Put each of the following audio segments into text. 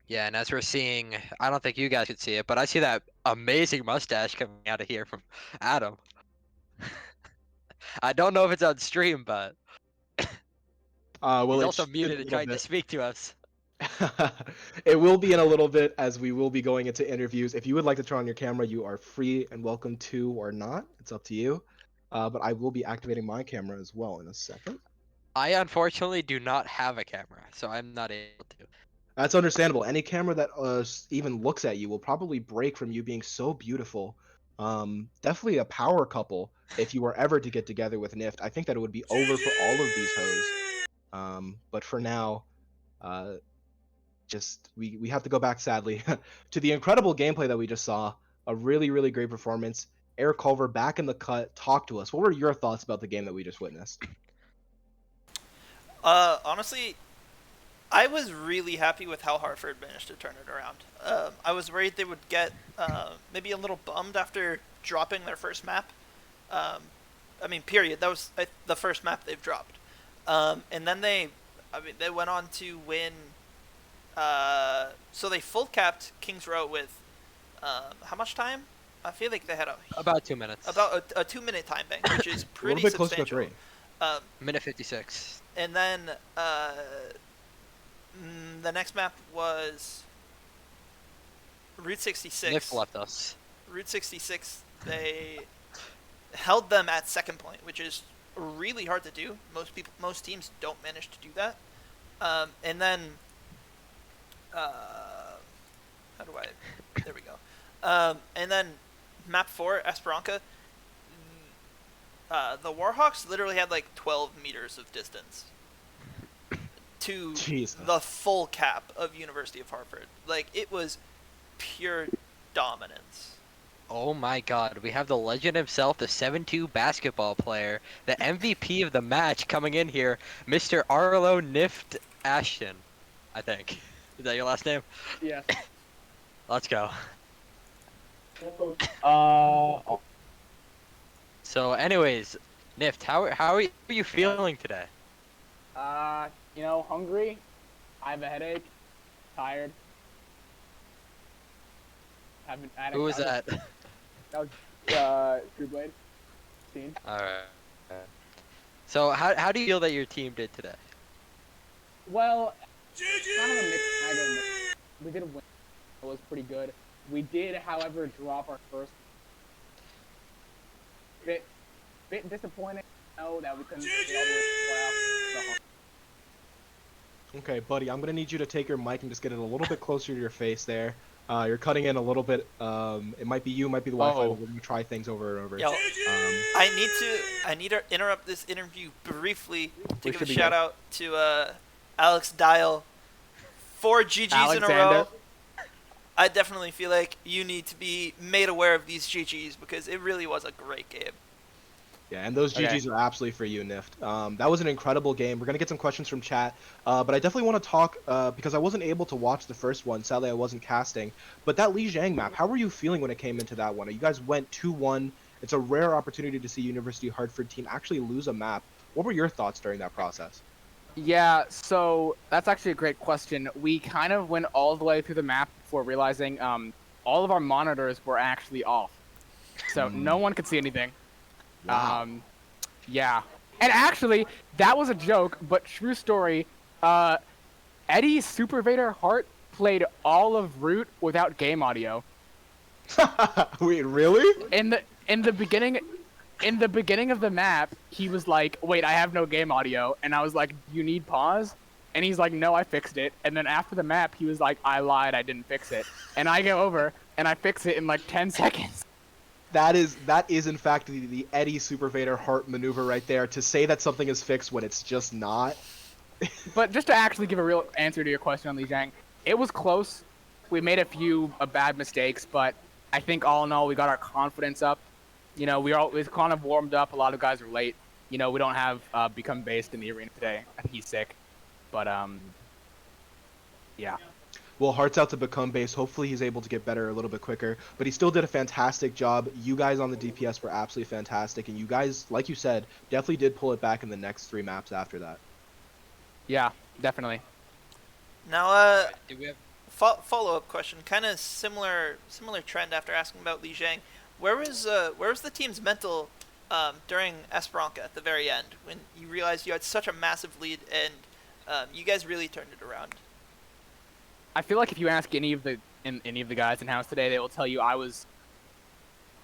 Yeah, and as we're seeing, I don't think you guys could see it, but I see that amazing mustache coming out of here from Adam. I don't know if it's on stream, but Well, he's it also should in a muted and little trying to bit. speak to us. It will be in a little bit as we will be going into interviews. If you would like to turn on your camera, you are free and welcome to or not. It's up to you. But I will be activating my camera as well in a second. I unfortunately do not have a camera, so I'm not able to. That's understandable. Any camera that even looks at you will probably break from you being so beautiful. Definitely a power couple if you were ever to get together with Nift. I think that it would be over for all of these hoes. But for now, uh, just we have to go back sadly to the incredible gameplay that we just saw. A really really great performance. Eric Culver back in the cut. Talk to us. What were your thoughts about the game that we just witnessed? Honestly, I was really happy with how Hartford managed to turn it around. I was worried they would get maybe a little bummed after dropping their first map. I mean, period. That was the first map they've dropped. And then they went on to win. So they full capped Kings Row with how much time? I feel like they had About 2 minutes. about a 2 minute time bank, which is A pretty little bit close to substantial. 3. Minute 56. And then the next map was Route 66. Nift left us. Route 66, they held them at second point, which is really hard to do. Most teams don't manage to do that. And then, how do I? There we go. And then map 4, Esperanza. The Warhawks literally had like 12 meters of distance to Jesus. the full cap of University of Hartford. Like, it was pure dominance. Oh my god, we have the legend himself, the 7-2 basketball player, the MVP of the match coming in here, Mr. Arlo Nift Ashton, I think. Is that your last name? Yeah. Let's go. So anyways, Nift, how are you feeling today? Hungry. I have a headache. Tired. Haven't had Who was that? That was Screwblade. Scene. Alright. So how do you feel that your team did today? Well, kind of a mixed bag of mix. We did win. It was pretty good. We did, however, drop our first. Bit disappointing. Know that we couldn't get all the way to the playoffs. Okay, buddy, I'm gonna need you to take your mic and just get it a little bit closer to your face there. You're cutting in a little bit. It might be you, might be the Wi-Fi. We're gonna try things over and over. Yo, I need to interrupt this interview briefly to give a be shout out to Alex Dial. 4 GGs in a row. I definitely feel like you need to be made aware of these GGs because it really was a great game. Yeah, and those GGs are absolutely for you, Nift. That was an incredible game. We're gonna get some questions from chat, but I definitely want to talk because I wasn't able to watch the first one. Sadly, I wasn't casting. But that Lijiang map, how were you feeling when it came into that one? You guys went 2-1. It's a rare opportunity to see University of Hartford team actually lose a map. What were your thoughts during that process? Yeah, so that's actually a great question. We kind of went all the way through the map before realizing all of our monitors were actually off. So no one could see anything. Wow. Yeah. And actually, that was a joke, but true story, Eddie Super Vader Hart played all of Root without game audio. Wait, really? In the beginning of the map, he was like, "Wait, I have no game audio," and I was like, "You need pause?" And he's like, "No, I fixed it." And then after the map, he was like, "I lied, I didn't fix it." And I go over and I fix it in like 10 seconds. That is in fact the Eddie Super Vader Hart maneuver right there, to say that something is fixed when it's just not. But just to actually give a real answer to your question on Lijiang, it was close. We made a few bad mistakes, but I think all in all, we got our confidence up. We kind of warmed up. A lot of guys are late. We don't have BecomeBased in the arena today. I think he's sick. But, yeah. Well, hearts out to BecomeBased. Hopefully he's able to get better a little bit quicker. But he still did a fantastic job. You guys on the DPS were absolutely fantastic. And you guys, like you said, definitely did pull it back in the next 3 maps after that. Yeah, definitely. Now, Do we have Follow-up question, kind of similar trend after asking about Li Jiang. Where was the team's mental during Esperanca at the very end when you realized you had such a massive lead and you guys really turned it around? I feel like if you ask any of the guys in house today, they will tell you I was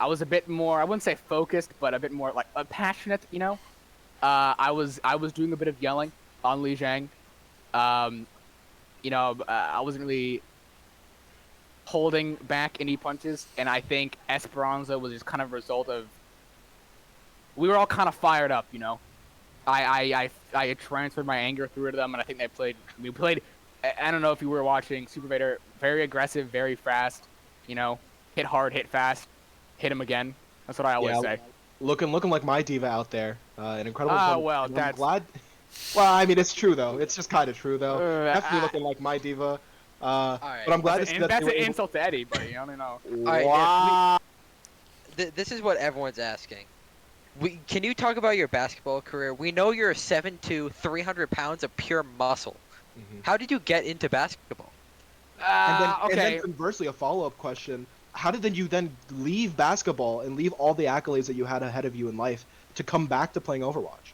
a bit more, I wouldn't say focused, but a bit more like passionate. You know, I was doing a bit of yelling on Li Jiang. I wasn't really holding back any punches, and I think Esperanza was just kind of a result of we were all kind of fired up. You know, I transferred my anger through to them, and I think we played. I don't know if you were watching Super Vader, very aggressive, very fast. You know, hit hard, hit fast, hit him again. That's what I always say. Looking like my diva out there. An incredible. Well, I'm that's. glad. Well, I mean, it's true though. It's just kind of true though. Definitely looking like my diva. Right. But I'm glad to see that that's they an were insult to Eddie, buddy. I don't know. Alright, Wow. This is what everyone's asking. Can you talk about your basketball career? We know you're a 7'2", 300 pounds of pure muscle. Mhm. How did you get into basketball? And Okay. then conversely, a follow-up question: how did you then leave basketball and leave all the accolades that you had ahead of you in life to come back to playing Overwatch?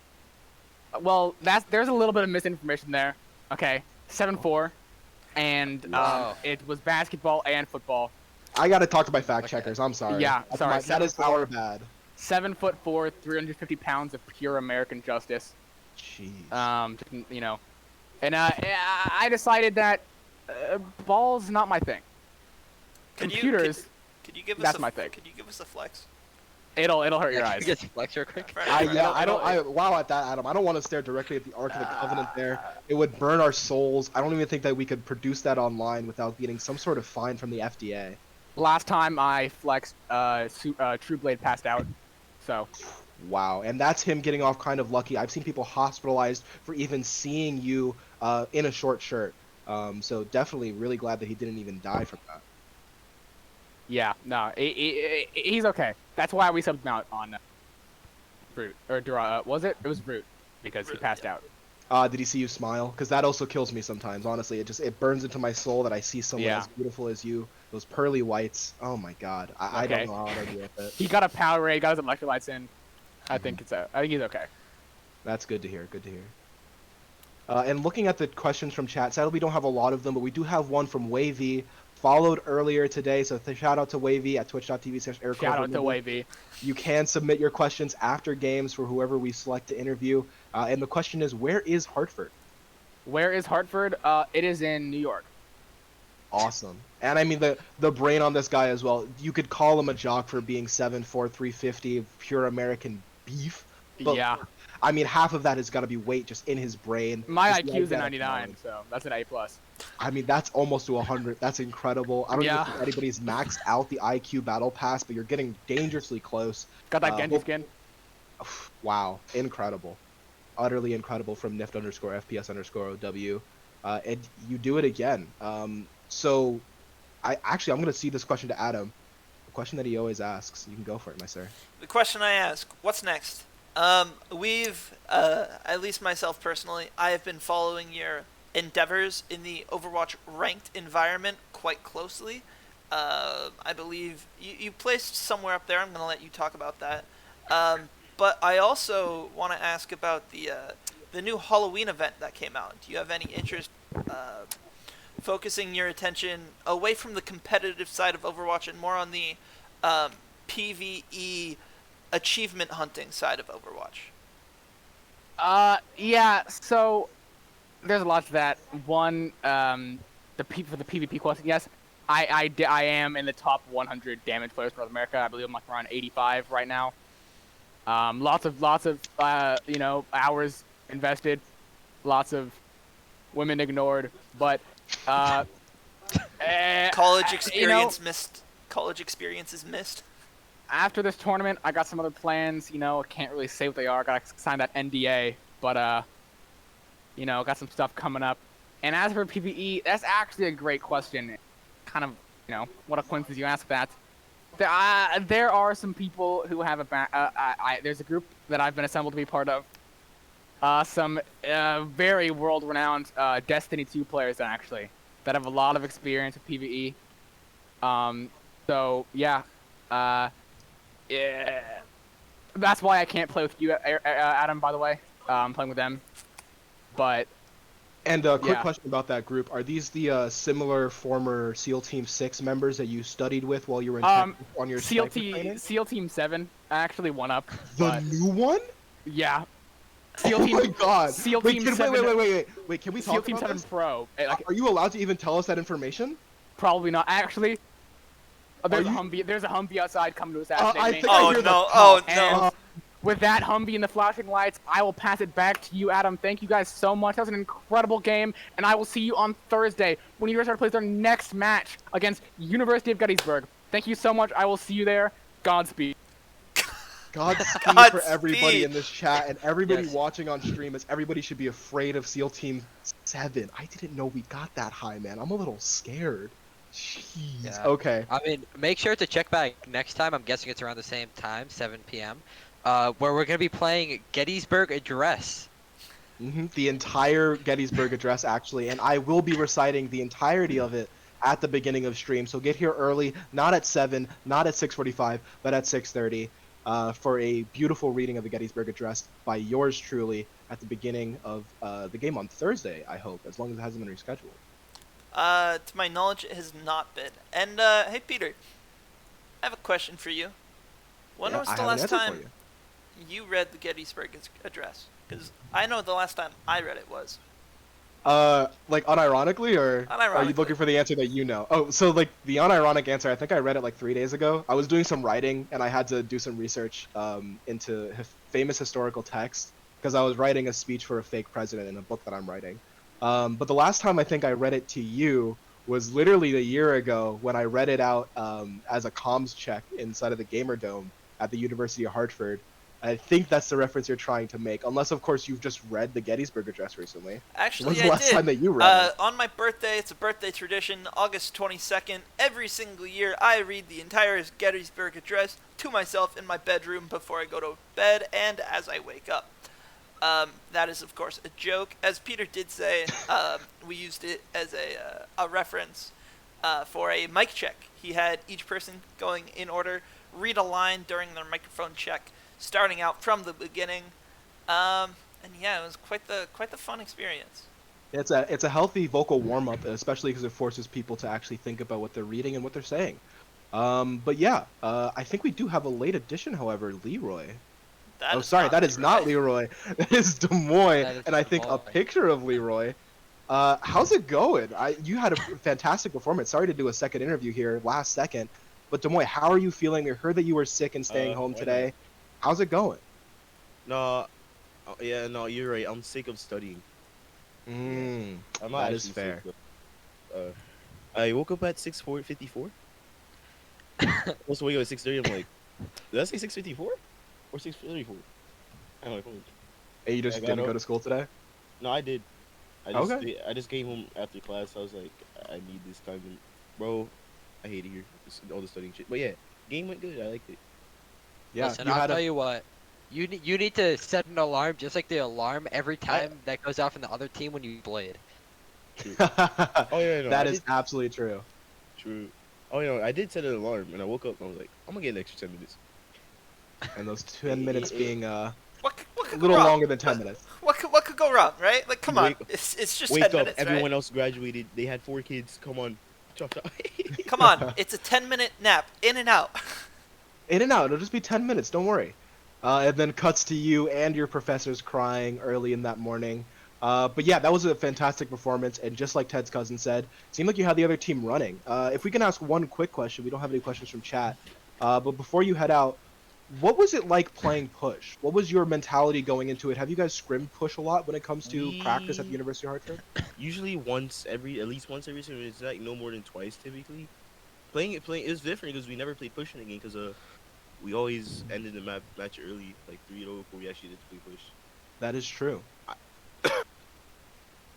Well, there's a little bit of misinformation there. Okay, 7'4", and Wow. it was basketball and football. I gotta talk to my fact Okay. checkers. I'm sorry. Yeah, That's sorry, that is 7'4". our bad. 7'4", 350 pounds of pure American justice. Jeez. You know, and I decided that ball's not my thing. Computers, Could you give us that's a, my thing. Could you give us a flex? It'll hurt your Can eyes. you get some flex real quick? Wow at that, Adam. I don't want to stare directly at the Ark of the Covenant there. It would burn our souls. I don't even think that we could produce that online without getting some sort of fine from the FDA. Last time I flexed, True Blade passed out. So Wow, and that's him getting off kind of lucky. I've seen people hospitalized for even seeing you in a short shirt. So definitely really glad that he didn't even die from that. yeah, no, he's okay. That's why we subbed him out on Brute or was it? It was Brute because he Brute, passed yeah. out. Did he see you smile? Because that also kills me sometimes. Honestly, it burns into my soul that I see someone Yeah. as beautiful as you. Those pearly whites. Oh my God, I don't Okay. know how to deal with it. He got a power ray, got his electrolytes in. I think I think he's okay. That's good to hear. Good to hear. And looking at the questions from chat, sadly we don't have a lot of them, but we do have one from Wavy, followed earlier today. So shout out to Wavy at twitch.tv/Eric. Shout out to Wavy. You can submit your questions after games for whoever we select to interview. And the question is, where is Hartford? Where is Hartford? It is in New York. Awesome. And I mean the brain on this guy as well. You could call him a jock for being 7'4", 350, pure American beef. But, Yeah. I mean, half of that has got to be weight just in his brain. My Just the IQ is a athletic 99, knowledge. so that's an A+. I mean, that's almost to 100. That's incredible. I don't Yeah. even think anybody's maxed out the IQ battle pass, but you're getting dangerously close. Got that Genji well- skin. Wow, incredible. Utterly incredible from Nift_FPS_OW. And you do it again. So, I'm going to cede this question to Adam. The question that he always asks. You can go for it, my sir. The question I ask: what's next? We've, at least myself personally, I have been following your endeavors in the Overwatch ranked environment quite closely. I believe you placed somewhere up there. I'm going to let you talk about that. But I also want to ask about the new Halloween event that came out. Do you have any interest focusing your attention away from the competitive side of Overwatch and more on the PvE achievement hunting side of Overwatch? Yeah, so there's a lot to that. One, for the PvP question, yes, I am in the top 100 damage players in North America. I believe I'm like around 85 right now. Lots of hours invested, lots of women ignored, but College experience missed. College experience is missed. After this tournament, I got some other plans. I can't really say what they are. Got to sign that NDA, but got some stuff coming up. And as for PvE, that's actually a great question. Kind of, what a coincidence you ask that. There are some people who have there's a group that I've been assembled to be part of. Some very world-renowned Destiny 2 players, actually. that have a lot of experience with PvE. So yeah, yeah. That's why I can't play with you, Adam. By the way, I'm playing with them. But And a quick yeah. question about that group: are these the similar former SEAL Team 6 members that you studied with while you were in on your sniper training? SEAL Team 7 actually won up, The but new one? yeah. SEAL Oh Team, my god! SEAL Wait, Team 7, wait! Can we SEAL talk Team about 7 this? Pro. Like, Are you allowed to even tell us that information? probably not. Actually, there's a you- Humvee. There's a Humvee outside coming to assassinate I me. think I Oh hear the no! cop. Oh And no! with that Humvee and the flashing lights, I will pass it back to you, Adam. Thank you guys so much. That was an incredible game, and I will see you on Thursday when UHart plays their next match against University of Gettysburg. Thank you so much. I will see you there. Godspeed. Godspeed for everybody Godspeed. in this chat and everybody Yes. watching on stream, as everybody should be afraid of SEAL Team 7. I didn't know we got that high, man. I'm a little scared. Jeez. Yeah. Okay. I mean, make sure to check back next time. I'm guessing it's around the same time, 7 p.m. Where we're gonna be playing Gettysburg Address. The entire Gettysburg Address, actually, and I will be reciting the entirety of it at the beginning of stream. So get here early, not at 7, not at 6:45, but at 6:30, for a beautiful reading of the Gettysburg Address by yours truly at the beginning of the game on Thursday. I hope, as long as it hasn't been rescheduled. To my knowledge, it has not been. And hey, Peter, I have a question for you. When Yeah, was I the have an last answer for time you read the Gettysburg Address? Because I know the last time I read it was. Like unironically, or are you Unironically. looking for the answer that you know? Oh, so like the unironic answer, I think I read it like 3 days ago. I was doing some writing and I had to do some research into famous historical texts because I was writing a speech for a fake president in a book that I'm writing. But the last time I think I read it to you was literally a year ago when I read it out as a comms check inside of the Gamer Dome at the University of Hartford. I think that's the reference you're trying to make, unless of course you've just read the Gettysburg Address recently. Actually, When's the I last did. time that you read it? On my birthday, it's a birthday tradition, August 22nd. Every single year, I read the entire Gettysburg Address to myself in my bedroom before I go to bed and as I wake up. That is, of course, a joke. As Peter did say, we used it as a reference for a mic check. He had each person going in order, read a line during their microphone check, starting out from the beginning. And yeah, it was quite the fun experience. It's a healthy vocal warm up, especially because it forces people to actually think about what they're reading and what they're saying. But yeah, I think we do have a late addition, however, Leroy. That is Sorry, not that is not Leroy. That is Demoi, That is and I think a Demoi. picture of Leroy. How's it going? You had a fantastic performance. Sorry to do a second interview here, last second. But Demoi, how are you feeling? I heard that you were sick and staying home why today. How's it going? No, yeah, no, you're right. I'm sick of studying. I'm not That is actually fair. sick, but, I woke up at 6:54. Supposed to wake up at 6:30. I'm like, did I say 6:54 or 6:34? I'm like, Hey, you just I got didn't up. go to school today? no, I did. Okay. I just came home after class. I was like, I need this time, bro. I hate it here. All the studying shit. But yeah, game went good. I liked it. Yeah, Listen, you I'll had tell a you what. You need to set an alarm just like the alarm every time that goes off in the other team when you blade. Oh yeah, no, That I is did. absolutely true. True. Oh yeah, I did set an alarm, and I woke up and I was like, I'm gonna get an extra 10 minutes. And those 10 minutes being a What could go little wrong? longer than 10 minutes. What could go wrong, right? Like, come on, Wake- it's just Wake 10 up! minutes, Everyone right? else graduated. They had 4 kids. Come on, chop chop. Come on, it's a 10-minute nap, in and out. In and out, it'll just be 10 minutes, don't worry. And then cuts to you and your professors crying early in that morning. But yeah, that was a fantastic performance, and just like Ted's cousin said, it seemed like you had the other team running. If we can ask one quick question, we don't have any questions from chat. But before you head out, what was it like playing push? What was your mentality going into it? Have you guys scrimmed push a lot when it comes to practice at the We- University of Hartford? Usually at least once every single. It's like no more than twice typically. Playing it was different because we never played push in the game because we always ended the match early, like 3-0 before we actually did play push. That is true.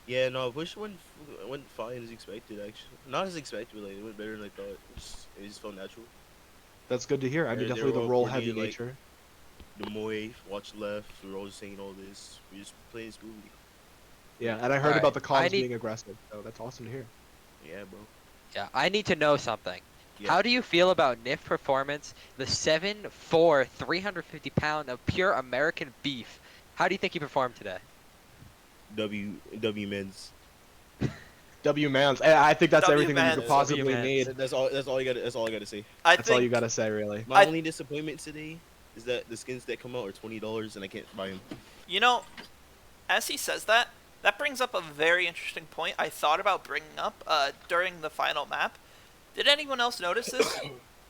Yeah, no, push went fine as expected actually. Not as expected, but like it went better than I thought. It just felt natural. That's good to hear. I mean, They're definitely the all role-heavy coordinated, like- nature. Demoi, watch left. We were all just saying all this. We just playing smoothly. Yeah, and I heard Alright, about the I comms need- being aggressive, so that's awesome to hear. Yeah, bro. Yeah, I need to know something. Yeah. How do you feel about Nift performance? The 7'4", 350-pound of pure American beef. How do you think he performed today? W men's. W Mans. I think that's W everything that you could Mans. possibly W need. That's all. That's all you got. That's all I got to say. I That's all you think gotta say, really. My I- only disappointment today is that the skins that come out are $20 and I can't buy them. you know, as he says that, that brings up a very interesting point I thought about bringing up during the final map. Did anyone else notice this?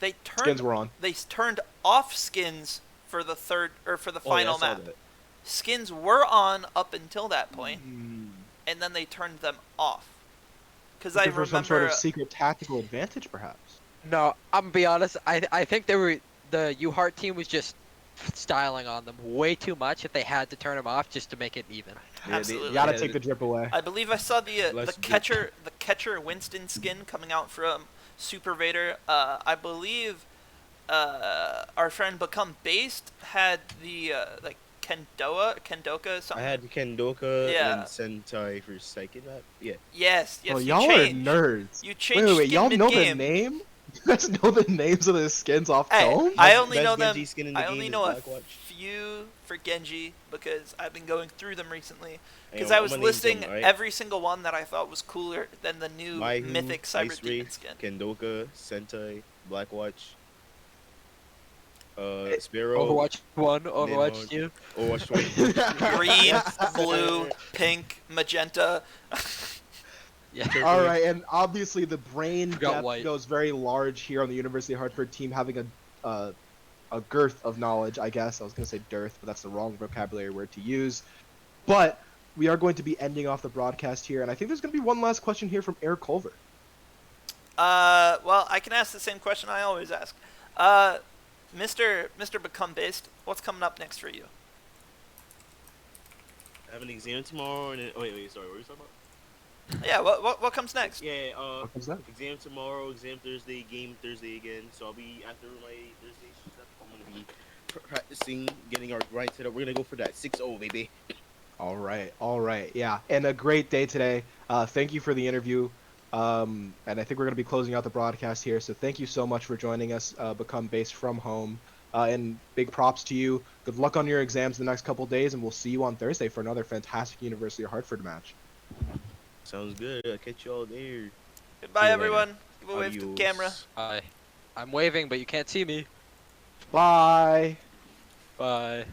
They turned Skins were on. They turned off skins for the final I saw map. that. Skins were on up until that point, Hmm. and then they turned them off. Because I Looking for some sort remember of secret tactical advantage, perhaps. No, I'm gonna be honest. I think the UHart team was just styling on them way too much if they had to turn them off just to make it even. Yeah, absolutely. You gotta Yeah, take the drip away. I believe I saw the Less drip. catcher Winston skin coming out from Super Vader. I believe our friend BecomeBased had the like Kendoka something. I had Kendoka Yeah. and Sentai for second map. Yeah. Yes, Oh, you y'all changed. are nerds. You changed Wait, skin y'all know the mid-game. name? You guys know the names of the skins off Hey, Dome? I Best- only best know them. Genji skin in the I game only is know a Blackwatch. few for Genji because I've been going through them recently. Hey, Because I'm I was gonna name listing some, alright? every single one that I thought was cooler than the new Maihu, mythic Cyber Ice Demon Ray, skin. Kendoka, Sentai, Blackwatch, Sparrow, Overwatch 1, Overwatch Ninhorn. 2. Overwatch 20. Green, Yes. blue, pink, magenta. Yeah. All right, and obviously the brain Forgot depth white. goes very large here on the University of Hartford team, having a girth of knowledge. I guess I was gonna say dearth, but that's the wrong vocabulary word to use. But we are going to be ending off the broadcast here, and I think there's gonna be one last question here from Eric Culver. Well, I can ask the same question I always ask. Mr. BecomeBased, what's coming up next for you? I have an exam tomorrow, and then, oh, wait, sorry, what were you talking about? Yeah, what comes next? Yeah, What comes next? exam tomorrow, exam Thursday, game Thursday again. So I'll be after my Thursday stuff. I'm gonna be practicing, getting our grind set up. We're gonna go for that 6-0, baby. All right, yeah, and a great day today. Thank you for the interview, and I think we're gonna be closing out the broadcast here. So thank you so much for joining us. BecomeBased from home, and big props to you. Good luck on your exams the next couple days, and we'll see you on Thursday for another fantastic University of Hartford match. Sounds good. I'll catch y'all there. Goodbye, you later. everyone. Give a wave to the Adios. camera. Hi. I'm waving, but you can't see me. Bye. Bye.